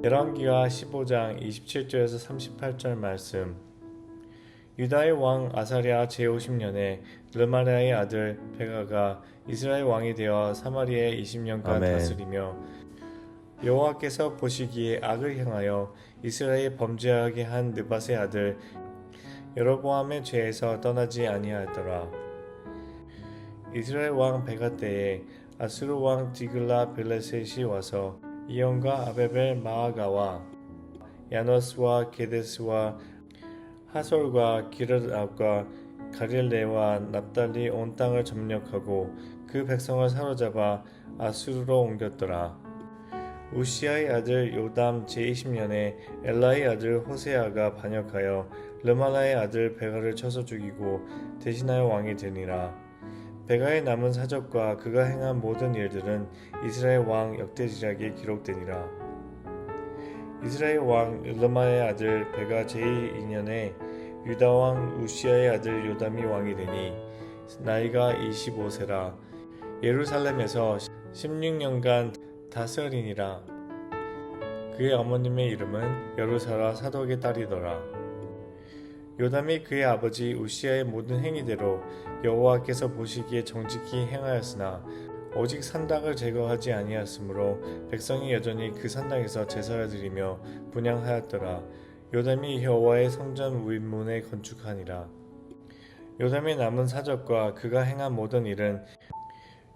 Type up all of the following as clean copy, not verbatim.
열왕기하 15장 27절에서 38절 말씀. 유다의 왕 아사랴 제50년에 르마랴의 아들 베가가 이스라엘 왕이 되어 사마리아에 20년간 아멘. 다스리며 여호와께서 보시기에 악을 행하여 이스라엘에 범죄하게 한 느밧의 아들 여로보암의 죄에서 떠나지 아니하였더라. 이스라엘 왕 베가 때에 아수르 왕 디글라 빌레셋이 와서 이온과 아베벨 마아가와 야노스와 게데스와 하솔과 기르앗과 가릴레와 납달리 온 땅을 점령하고 그 백성을 사로잡아 아수르로 옮겼더라. 우시아의 아들 요담 제20년에 엘라의 아들 호세아가 반역하여 르말라의 아들 베가를 쳐서 죽이고 대신하여 왕이 되니라. 베가의 남은 사적과 그가 행한 모든 일들은 이스라엘 왕 역대지략에 기록되니라. 이스라엘 왕 르마의 아들 베가 제2년에 유다 왕 우시아의 아들 요담이 왕이 되니 나이가 25세라. 예루살렘에서 16년간 다스리니라. 그의 어머님의 이름은 여루사라 사독의 딸이더라. 요담이 그의 아버지 우시아의 모든 행위대로 여호와께서 보시기에 정직히 행하였으나 오직 산당을 제거하지 아니하였으므로 백성이 여전히 그 산당에서 제사를 드리며 분향하였더라. 요담이 여호와의 성전 윗문에 건축하니라. 요담의 남은 사적과 그가 행한 모든 일은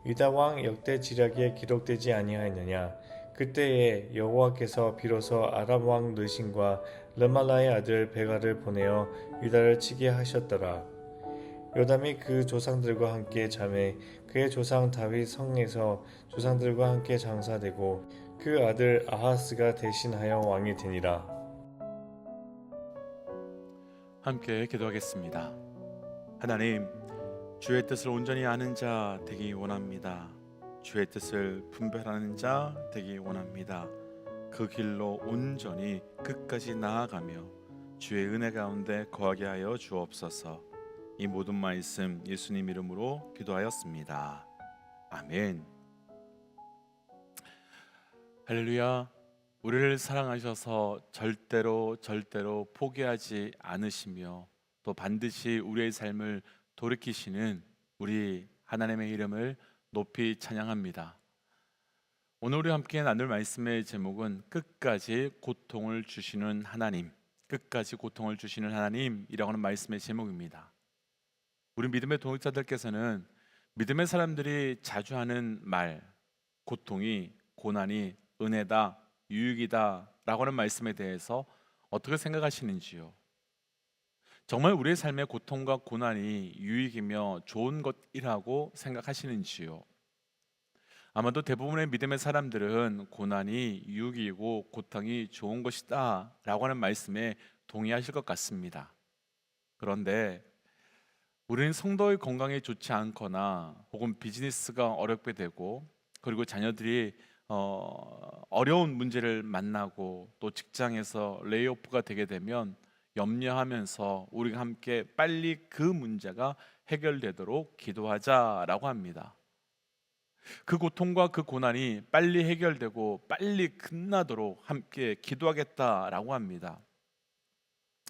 유다 왕 역대 지략에 기록되지 아니하였느냐. 그때에 여호와께서 비로소 아람 왕 르신과 르말라의 아들 베가를 보내어 유다를 치게 하셨더라. 요담이 그 조상들과 함께 잠에 그의 조상 다윗 성에서 조상들과 함께 장사되고 그 아들 아하스가 대신하여 왕이 되니라. 함께 기도하겠습니다. 하나님, 주의 뜻을 온전히 아는 자 되기 원합니다. 주의 뜻을 분별하는 자 되기 원합니다. 그 길로 온전히 끝까지 나아가며 주의 은혜 가운데 거하게 하여 주옵소서. 이 모든 말씀 예수님 이름으로 기도하였습니다. 아멘. 할렐루야. 우리를 사랑하셔서 절대로 포기하지 않으시며 또 반드시 우리의 삶을 돌이키시는 우리 하나님의 이름을 높이 찬양합니다. 오늘 우리 함께 나눌 말씀의 제목은 끝까지 고통을 주시는 하나님, 끝까지 고통을 주시는 하나님이라고 하는 말씀의 제목입니다. 우리 믿음의 동역자들께서는 믿음의 사람들이 자주 하는 말, 고통이, 고난이 은혜다, 유익이다 라고 하는 말씀에 대해서 어떻게 생각하시는지요? 정말 우리의 삶의 고통과 고난이 유익이며 좋은 것이라고 생각하시는지요? 아마도 대부분의 믿음의 사람들은 고난이 유익이고 고통이 좋은 것이다 라고 하는 말씀에 동의하실 것 같습니다. 그런데 우리는 성도의 건강이 좋지 않거나 혹은 비즈니스가 어렵게 되고 그리고 자녀들이 어려운 문제를 만나고 또 직장에서 레이오프가 되게 되면 염려하면서 우리가 함께 빨리 그 문제가 해결되도록 기도하자라고 합니다. 그 고통과 그 고난이 빨리 해결되고 빨리 끝나도록 함께 기도하겠다라고 합니다.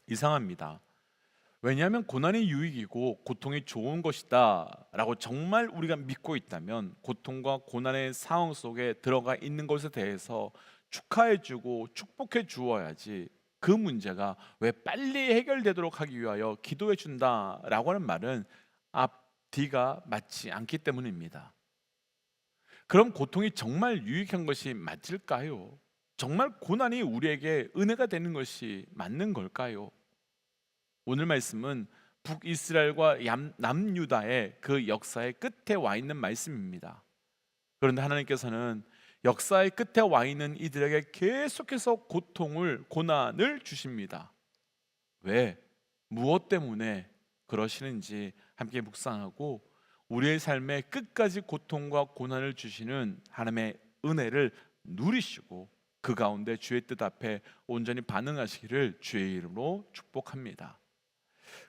이상합니다. 왜냐하면 고난이 유익이고 고통이 좋은 것이다 라고 정말 우리가 믿고 있다면 고통과 고난의 상황 속에 들어가 있는 것에 대해서 축하해주고 축복해 주어야지, 그 문제가 왜 빨리 해결되도록 하기 위하여 기도해 준다 라고 하는 말은 앞뒤가 맞지 않기 때문입니다. 그럼 고통이 정말 유익한 것이 맞을까요? 정말 고난이 우리에게 은혜가 되는 것이 맞는 걸까요? 오늘 말씀은 북이스라엘과 남유다의 그 역사의 끝에 와 있는 말씀입니다. 그런데 하나님께서는 역사의 끝에 와 있는 이들에게 계속해서 고통을, 고난을 주십니다. 왜? 무엇 때문에 그러시는지 함께 묵상하고 우리의 삶에 끝까지 고통과 고난을 주시는 하나님의 은혜를 누리시고 그 가운데 주의 뜻 앞에 온전히 반응하시기를 주의 이름으로 축복합니다.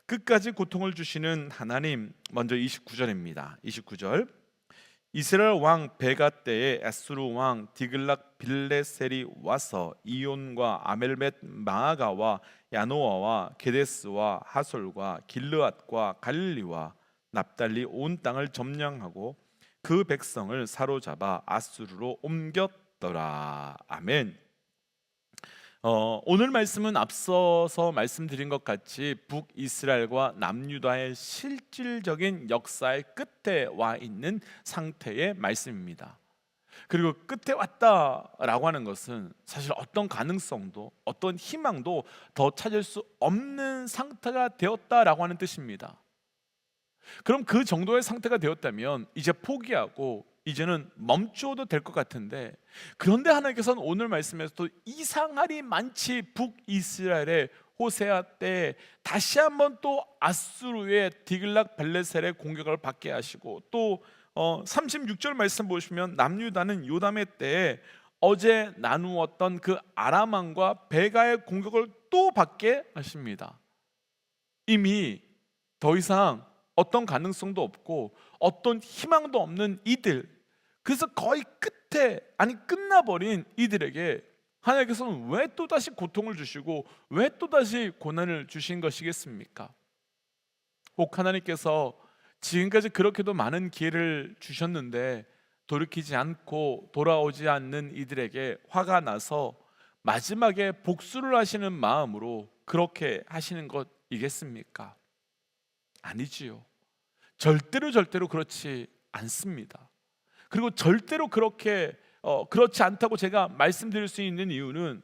끝까지 고통을 주시는 하나님, 먼저 29절입니다. 29절, 이스라엘 왕 베가 때에 에스루 왕 디글락 빌레셀이 와서 이온과 아멜벳 마아가와 야노아와 게데스와 하솔과 길르앗과 갈릴리와 납달리 온 땅을 점령하고 그 백성을 사로잡아 아수르로 옮겼더라. 아멘. 오늘 말씀은 앞서서 말씀드린 것 같이 북이스라엘과 남유다의 실질적인 역사의 끝에 와 있는 상태의 말씀입니다. 그리고 끝에 왔다라고 하는 것은 사실 어떤 가능성도 어떤 희망도 더 찾을 수 없는 상태가 되었다라고 하는 뜻입니다. 그럼 그 정도의 상태가 되었다면 이제 포기하고 이제는 멈추어도 될 것 같은데, 그런데 하나님께서는 오늘 말씀에서도 이상하리 많지 북이스라엘의 호세아 때 다시 한번 또 아수르의 디글락 발레셀의 공격을 받게 하시고, 또 36절 말씀 보시면 남유다는 요담의 때에 어제 나누었던 그 아람왕과 베가의 공격을 또 받게 하십니다. 이미 더 이상 어떤 가능성도 없고 어떤 희망도 없는 이들, 그래서 거의 끝에, 아니 끝나버린 이들에게 하나님께서는 왜 또다시 고통을 주시고 왜 또다시 고난을 주신 것이겠습니까? 혹 하나님께서 지금까지 그렇게도 많은 기회를 주셨는데 돌이키지 않고 돌아오지 않는 이들에게 화가 나서 마지막에 복수를 하시는 마음으로 그렇게 하시는 것이겠습니까? 아니지요. 절대로 그렇지 않습니다. 그리고 절대로 그렇지 않다고 제가 말씀드릴 수 있는 이유는,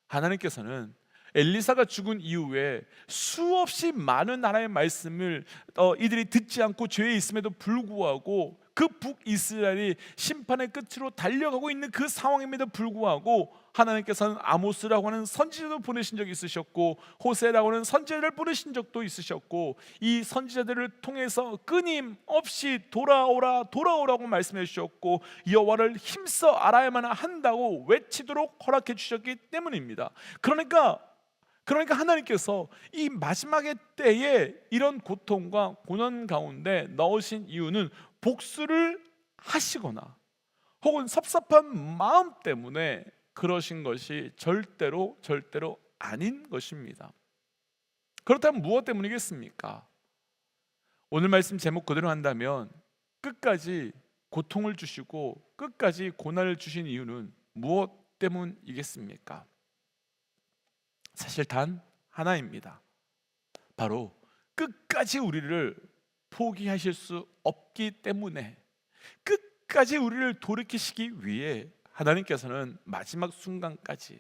하나님께서는 엘리사가 죽은 이후에 수없이 많은 하나님의 말씀을 이들이 듣지 않고 죄에 있음에도 불구하고, 그 북이스라엘이 심판의 끝으로 달려가고 있는 그 상황임에도 불구하고 하나님께서는 아모스라고 하는 선지자도 보내신 적이 있으셨고 호세라고 하는 선지자를 보내신 적도 있으셨고, 이 선지자들을 통해서 끊임없이 돌아오라고 말씀해 주셨고 여호와를 힘써 알아야만 한다고 외치도록 허락해 주셨기 때문입니다. 그러니까 하나님께서 이 마지막의 때에 이런 고통과 고난 가운데 넣으신 이유는 복수를 하시거나 혹은 섭섭한 마음 때문에 그러신 것이 절대로 아닌 것입니다. 그렇다면 무엇 때문이겠습니까? 오늘 말씀 제목 그대로 한다면 끝까지 고통을 주시고 끝까지 고난을 주신 이유는 무엇 때문이겠습니까? 사실 단 하나입니다. 바로 끝까지 우리를 포기하실 수 없기 때문에, 끝까지 우리를 돌이키시기 위해 하나님께서는 마지막 순간까지,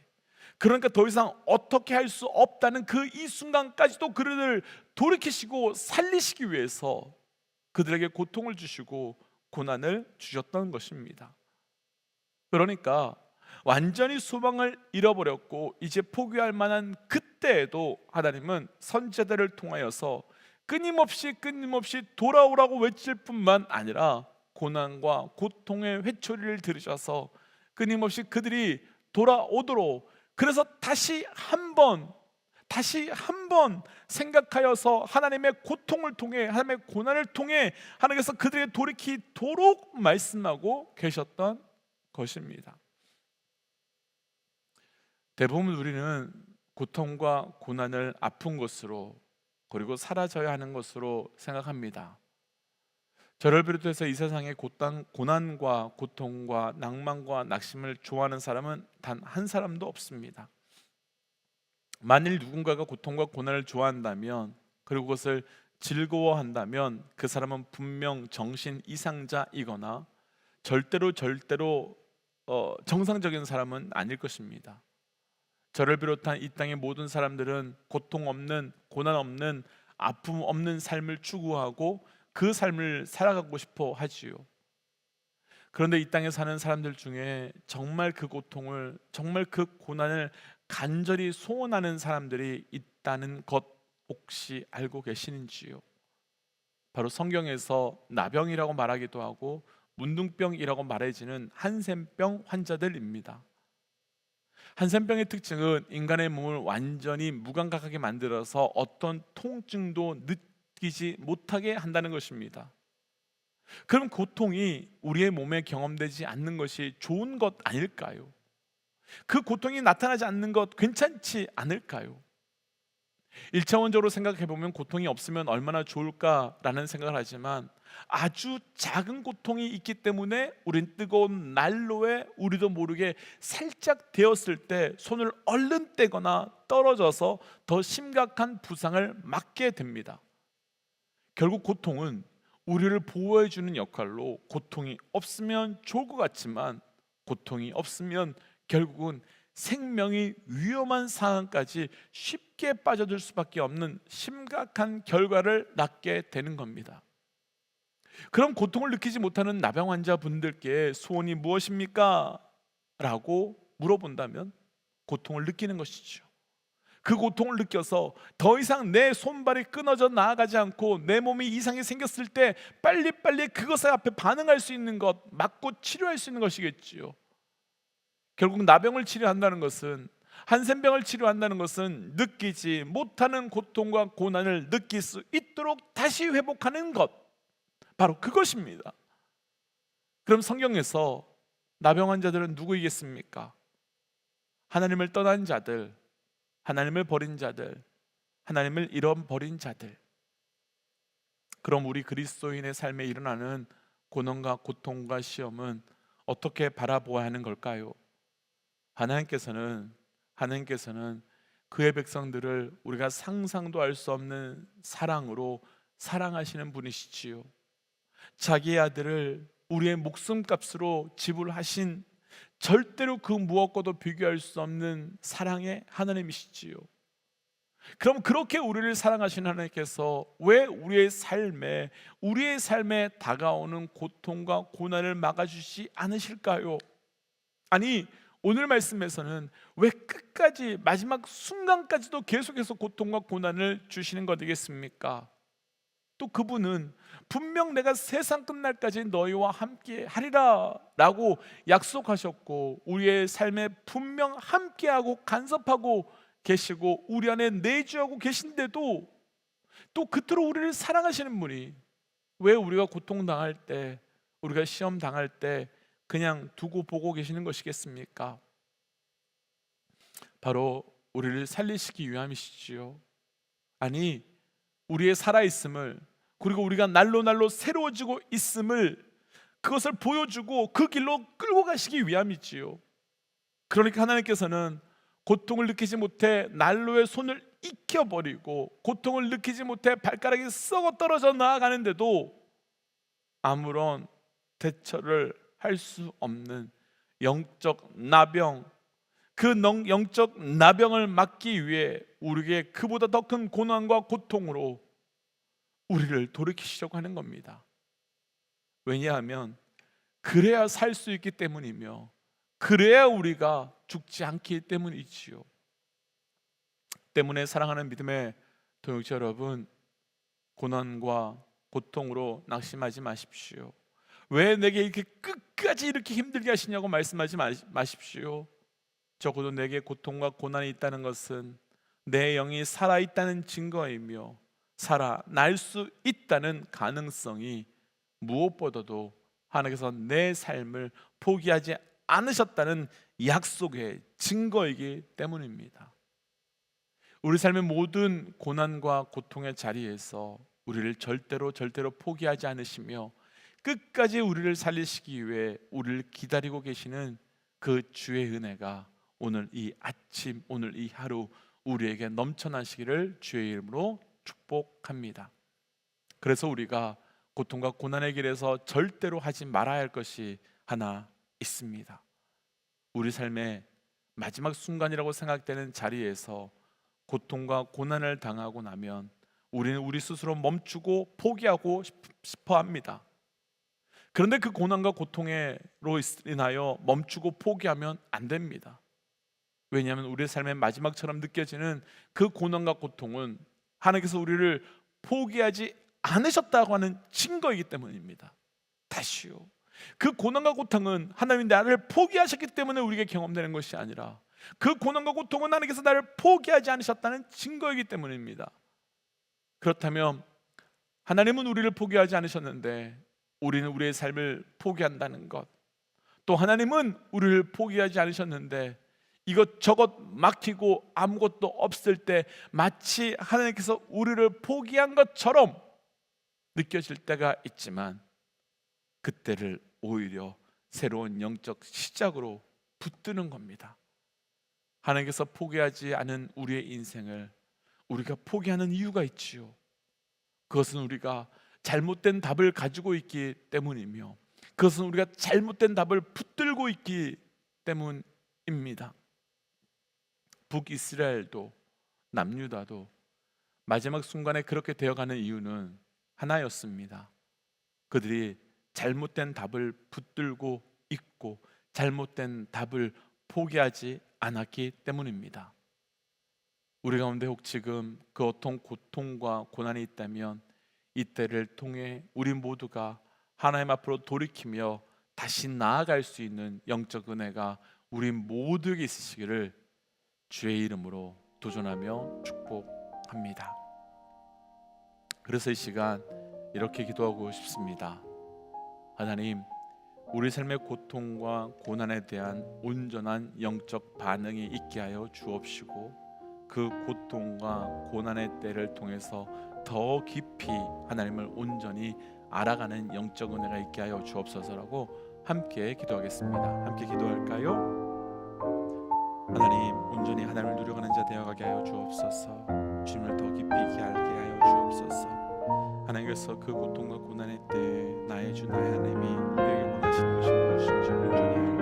그러니까 더 이상 어떻게 할 수 없다는 그 이 순간까지도 그들을 돌이키시고 살리시기 위해서 그들에게 고통을 주시고 고난을 주셨던 것입니다. 그러니까 완전히 소망을 잃어버렸고 이제 포기할 만한 그때에도 하나님은 선지자들을 통하여서 끊임없이 돌아오라고 외칠 뿐만 아니라 고난과 고통의 회초리를 들으셔서 끊임없이 그들이 돌아오도록, 그래서 다시 한번 생각하여서 하나님의 고통을 통해, 하나님의 고난을 통해 하나님께서 그들에게 돌이키도록 말씀하고 계셨던 것입니다. 대부분 우리는 고통과 고난을 아픈 것으로, 그리고 사라져야 하는 것으로 생각합니다. 저를 비롯해서 이 세상에 고난과 고통과 낭만과 낙심을 좋아하는 사람은 단 한 사람도 없습니다. 만일 누군가가 고통과 고난을 좋아한다면, 그리고 그것을 즐거워한다면 그 사람은 분명 정신 이상자이거나 절대로 정상적인 사람은 아닐 것입니다. 저를 비롯한 이 땅의 모든 사람들은 고통 없는, 고난 없는, 아픔 없는 삶을 추구하고 그 삶을 살아가고 싶어 하지요. 그런데 이 땅에 사는 사람들 중에 정말 그 고통을, 정말 그 고난을 간절히 소원하는 사람들이 있다는 것 혹시 알고 계시는지요? 바로 성경에서 나병이라고 말하기도 하고 문둥병이라고 말해지는 한센병 환자들입니다. 한센병의 특징은 인간의 몸을 완전히 무감각하게 만들어서 어떤 통증도 느끼지 못하게 한다는 것입니다. 그럼 고통이 우리의 몸에 경험되지 않는 것이 좋은 것 아닐까요? 그 고통이 나타나지 않는 것 괜찮지 않을까요? 1차원적으로 생각해 보면 고통이 없으면 얼마나 좋을까라는 생각을 하지만 아주 작은 고통이 있기 때문에 우린 뜨거운 난로에 우리도 모르게 살짝 데었을 때 손을 얼른 떼거나 떨어져서 더 심각한 부상을 맞게 됩니다. 결국 고통은 우리를 보호해 주는 역할로, 고통이 없으면 좋을 것 같지만 고통이 없으면 결국은 생명이 위험한 상황까지 쉽게 빠져들 수밖에 없는 심각한 결과를 낳게 되는 겁니다. 그럼 고통을 느끼지 못하는 나병 환자분들께 소원이 무엇입니까? 라고 물어본다면 고통을 느끼는 것이죠. 그 고통을 느껴서 더 이상 내 손발이 끊어져 나아가지 않고 내 몸이 이상이 생겼을 때 빨리빨리 그것에 앞에 반응할 수 있는 것, 맞고 치료할 수 있는 것이겠지요. 결국 나병을 치료한다는 것은, 한센병을 치료한다는 것은 느끼지 못하는 고통과 고난을 느낄 수 있도록 다시 회복하는 것, 바로 그것입니다. 그럼 성경에서 나병 환자들은 누구이겠습니까? 하나님을 떠난 자들, 하나님을 버린 자들, 하나님을 잃어버린 자들. 그럼 우리 그리스도인의 삶에 일어나는 고난과 고통과 시험은 어떻게 바라보아야 하는 걸까요? 하나님께서는 그의 백성들을 우리가 상상도 할 수 없는 사랑으로 사랑하시는 분이시지요. 자기의 아들을 우리의 목숨값으로 지불하신, 절대로 그 무엇과도 비교할 수 없는 사랑의 하나님이시지요. 그럼 그렇게 우리를 사랑하시는 하나님께서 왜 우리의 삶에 다가오는 고통과 고난을 막아주시 않으실까요? 아니, 오늘 말씀에서는 왜 끝까지 마지막 순간까지도 계속해서 고통과 고난을 주시는 것 되겠습니까? 또 그분은 분명 내가 세상 끝날까지 너희와 함께 하리라 라고 약속하셨고, 우리의 삶에 분명 함께하고 간섭하고 계시고 우리 안에 내주하고 계신데도 또 그토록 우리를 사랑하시는 분이 왜 우리가 고통당할 때, 우리가 시험 당할 때 그냥 두고 보고 계시는 것이겠습니까? 바로 우리를 살리시기 위함이시지요. 아니, 우리의 살아있음을, 그리고 우리가 날로 새로워지고 있음을, 그것을 보여주고 그 길로 끌고 가시기 위함이지요. 그러니까 하나님께서는 고통을 느끼지 못해 난로에 손을 익혀버리고 고통을 느끼지 못해 발가락이 썩어 떨어져 나아가는데도 아무런 대처를 할 수 없는 영적 나병, 그 영적 나병을 막기 위해 우리에게 그보다 더 큰 고난과 고통으로 우리를 돌이키시려고 하는 겁니다. 왜냐하면 그래야 살 수 있기 때문이며, 그래야 우리가 죽지 않기 때문이지요. 때문에 사랑하는 믿음의 동역자 여러분, 고난과 고통으로 낙심하지 마십시오. 왜 내게 이렇게 끝까지 이렇게 힘들게 하시냐고 말씀하지 마십시오. 적어도 내게 고통과 고난이 있다는 것은 내 영이 살아있다는 증거이며 살아날 수 있다는 가능성이 무엇보다도 하나님께서 내 삶을 포기하지 않으셨다는 약속의 증거이기 때문입니다. 우리 삶의 모든 고난과 고통의 자리에서 우리를 절대로 포기하지 않으시며 끝까지 우리를 살리시기 위해 우리를 기다리고 계시는 그 주의 은혜가 오늘 이 아침, 오늘 이 하루 우리에게 넘쳐나시기를 주의 이름으로 축복합니다. 그래서 우리가 고통과 고난의 길에서 절대로 하지 말아야 할 것이 하나 있습니다. 우리 삶의 마지막 순간이라고 생각되는 자리에서 고통과 고난을 당하고 나면 우리는 우리 스스로 멈추고 포기하고 싶어 합니다. 그런데 그 고난과 고통으로 인하여 멈추고 포기하면 안 됩니다. 왜냐하면 우리의 삶의 마지막처럼 느껴지는 그 고난과 고통은 하나님께서 우리를 포기하지 않으셨다고 하는 증거이기 때문입니다. 다시요, 그 고난과 고통은 하나님이 나를 포기하셨기 때문에 우리에게 경험되는 것이 아니라 그 고난과 고통은 하나님께서 나를 포기하지 않으셨다는 증거이기 때문입니다. 그렇다면 하나님은 우리를 포기하지 않으셨는데 우리는 우리의 삶을 포기한다는 것, 또 하나님은 우리를 포기하지 않으셨는데 이것저것 막히고 아무것도 없을 때 마치 하나님께서 우리를 포기한 것처럼 느껴질 때가 있지만, 그때를 오히려 새로운 영적 시작으로 붙드는 겁니다. 하나님께서 포기하지 않은 우리의 인생을 우리가 포기하는 이유가 있지요. 그것은 우리가 잘못된 답을 가지고 있기 때문이며, 그것은 우리가 잘못된 답을 붙들고 있기 때문입니다. 북이스라엘도 남유다도 마지막 순간에 그렇게 되어가는 이유는 하나였습니다. 그들이 잘못된 답을 붙들고 있고 잘못된 답을 포기하지 않았기 때문입니다. 우리 가운데 혹 지금 그 어떤 고통과 고난이 있다면 이때를 통해 우리 모두가 하나님 앞으로 돌이키며 다시 나아갈 수 있는 영적 은혜가 우리 모두에게 있으시기를 주의 이름으로 도전하며 축복합니다. 그래서 이 시간 이렇게 기도하고 싶습니다. 하나님, 우리 삶의 고통과 고난에 대한 온전한 영적 반응이 있게 하여 주옵시고, 그 고통과 고난의 때를 통해서 더 깊이 하나님을 온전히 알아가는 영적 은혜가 있게 하여 주옵소서라고 함께 기도하겠습니다. 함께 기도할까요? 하나님, 온전히 하나님을 누려가는 자 되어가게 하여 주옵소서. 주님을 더 깊이 알게 하여 주옵소서. 하나님께서 그 고통과 고난의 때에 나의 주 나의 하나님이 우리에게 원하시는 것이 무엇인지 온전히 알고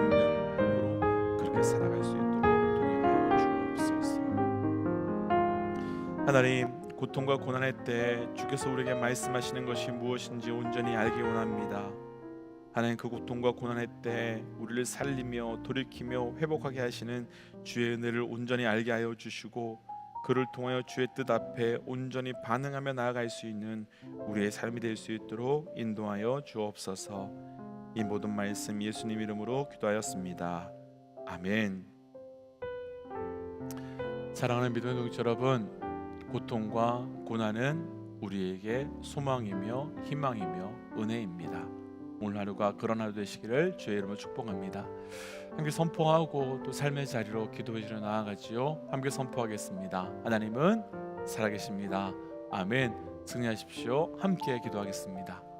분별함으로 그렇게 살아갈 수 있도록 동행하여 주옵소서. 하나님, 고통과 고난의 때에 주께서 우리에게 말씀하시는 것이 무엇인지 온전히 알기 원합니다. 하나님, 그 고통과 고난의 때에 우리를 살리며 돌이키며 회복하게 하시는 주의 은혜를 온전히 알게 하여 주시고, 그를 통하여 주의 뜻 앞에 온전히 반응하며 나아갈 수 있는 우리의 삶이 될 수 있도록 인도하여 주옵소서. 이 모든 말씀 예수님 이름으로 기도하였습니다. 아멘. 사랑하는 믿음의 동지 여러분, 고통과 고난은 우리에게 소망이며 희망이며 은혜입니다. 오늘 하루가 그런 하루 되시기를 주의 이름으로 축복합니다. 함께 선포하고 또 삶의 자리로 기도의 자리로 나아가지요. 함께 선포하겠습니다. 하나님은 살아계십니다. 아멘. 승리하십시오. 함께 기도하겠습니다.